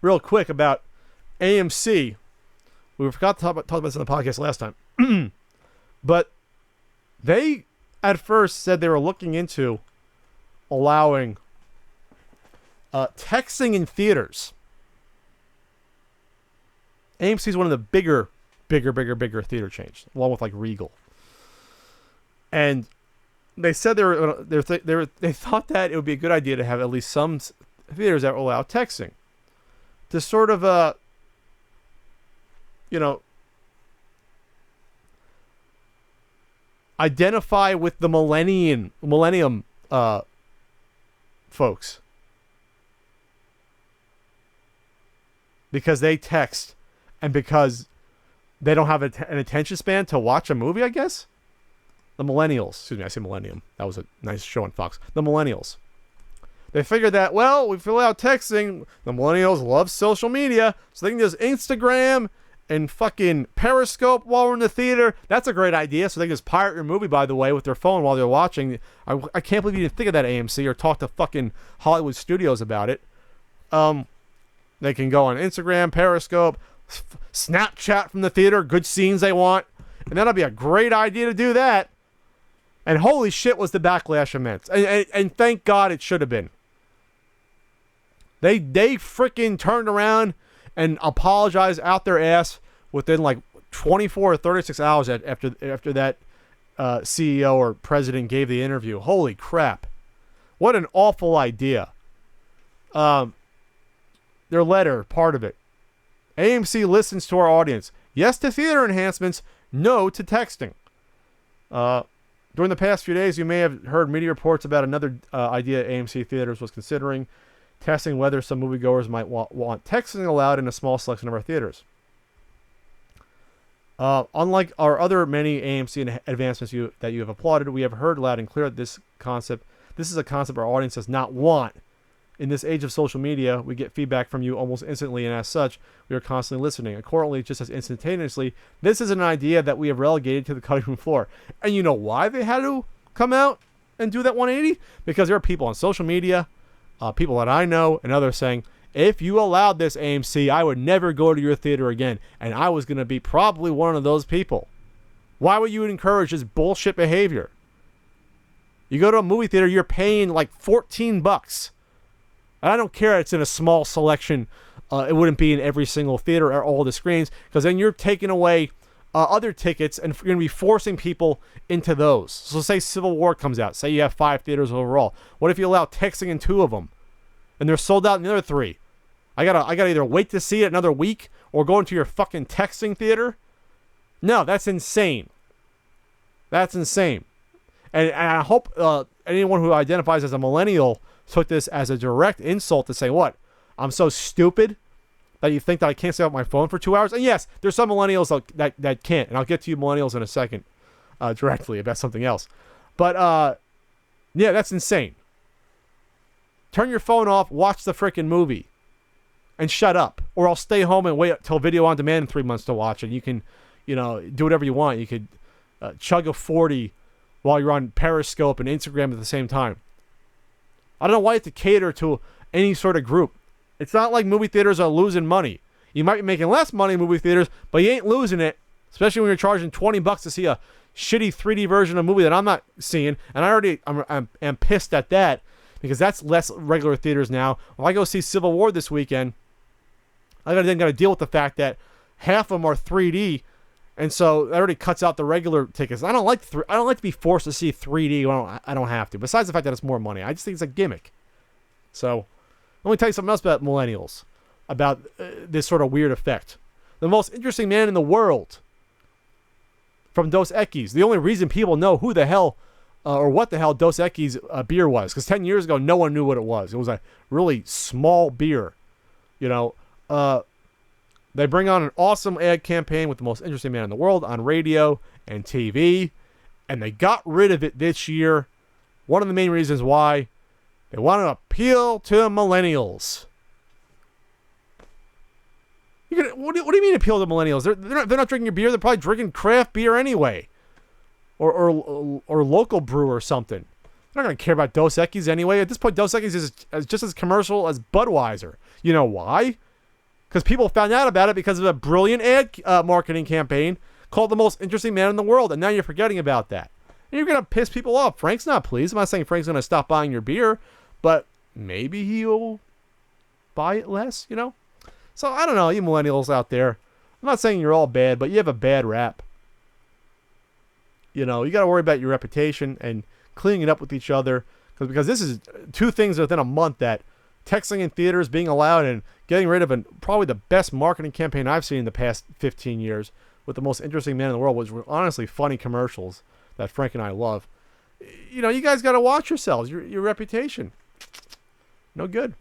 real quick about AMC. We forgot to talk about this on the podcast last time. But they, at first, said they were looking into allowing texting in theaters. AMC is one of the bigger theater chains, along with like Regal. And they said they thought that it would be a good idea to have at least some theaters that will allow texting to sort of identify with the millennium folks, because they text and because they don't have an attention span to watch a movie, I guess. The millennials. Excuse me, I say millennium. That was a nice show on Fox. The millennials. They figured that, well, we fill out texting. The millennials love social media, so they can just Instagram and fucking Periscope while we're in the theater. That's a great idea. So they can just pirate your movie, by the way, with their phone while they're watching. I can't believe you didn't think of that, AMC, or talk to fucking Hollywood Studios about it. They can go on Instagram, Periscope, Snapchat from the theater, good scenes they want. And that'll be a great idea to do that. And holy shit was the backlash immense. And thank God it should have been. They freaking turned around and apologized out their ass within like 24 or 36 hours after that CEO or president gave the interview. Holy crap. What an awful idea. Their letter, part of it. AMC listens to our audience. Yes to theater enhancements. No to texting. During the past few days, you may have heard media reports about another idea AMC Theaters was considering, testing whether some moviegoers might want texting allowed in a small selection of our theaters. Unlike our other many AMC advancements that you have applauded, we have heard loud and clear that this is a concept our audience does not want. In this age of social media, we get feedback from you almost instantly, and as such, we are constantly listening. Accordingly, just as instantaneously, this is an idea that we have relegated to the cutting room floor. And you know why they had to come out and do that 180? Because there are people on social media, people that I know, and others saying, if you allowed this, AMC, I would never go to your theater again. And I was going to be probably one of those people. Why would you encourage this bullshit behavior? You go to a movie theater, you're paying like $14. And I don't care it's in a small selection. It wouldn't be in every single theater or all the screens, because then you're taking away other tickets and you're going to be forcing people into those. So say Civil War comes out. Say you have 5 theaters overall. What if you allow texting in 2 of them and they're sold out in the other 3? I gotta either wait to see it another week or go into your fucking texting theater? No, that's insane. That's insane. And I hope anyone who identifies as a millennial took this as a direct insult to say, what? I'm so stupid that you think that I can't stay off my phone for 2 hours? And yes, there's some millennials that can't. And I'll get to you millennials in a second directly about something else. But, yeah, that's insane. Turn your phone off, watch the freaking movie, and shut up. Or I'll stay home and wait till video on demand in 3 months to watch it. You can, do whatever you want. You could chug a 40 while you're on Periscope and Instagram at the same time. I don't know why you have to cater to any sort of group. It's not like movie theaters are losing money. You might be making less money in movie theaters, but you ain't losing it, especially when you're charging $20 to see a shitty 3D version of a movie that I'm not seeing. And I'm pissed at that, because that's less regular theaters now. When I go see Civil War this weekend, I got to deal with the fact that half of them are 3D, and so that already cuts out the regular tickets. I don't like to be forced to see 3D when I don't have to. Besides the fact that it's more money, I just think it's a gimmick. So let me tell you something else about millennials, about this sort of weird effect. The most interesting man in the world, from Dos Equis. The only reason people know who the hell or what the hell Dos Equis beer was, because 10 years ago no one knew what it was. It was a really small beer, They bring on an awesome ad campaign with the most interesting man in the world on radio and TV, and they got rid of it this year. One of the main reasons why, they want to appeal to millennials. What do you mean appeal to millennials? They're not drinking your beer. They're probably drinking craft beer anyway, or local brew or something. They're not going to care about Dos Equis anyway. At this point, Dos Equis is just as commercial as Budweiser. You know why? because people found out about it because of a brilliant ad marketing campaign called The Most Interesting Man in the World, and now you're forgetting about that. And you're going to piss people off. Frank's not pleased. I'm not saying Frank's going to stop buying your beer, but maybe he'll buy it less, you know? So, I don't know, you millennials out there. I'm not saying you're all bad, but you have a bad rap. You know, you got to worry about your reputation and cleaning it up with each other. Because this is two things within a month that texting in theaters being allowed and getting rid of probably the best marketing campaign I've seen in the past 15 years with The Most Interesting Man in the World, which were honestly funny commercials that Frank and I love. You know, you guys got to watch yourselves, your reputation. No good.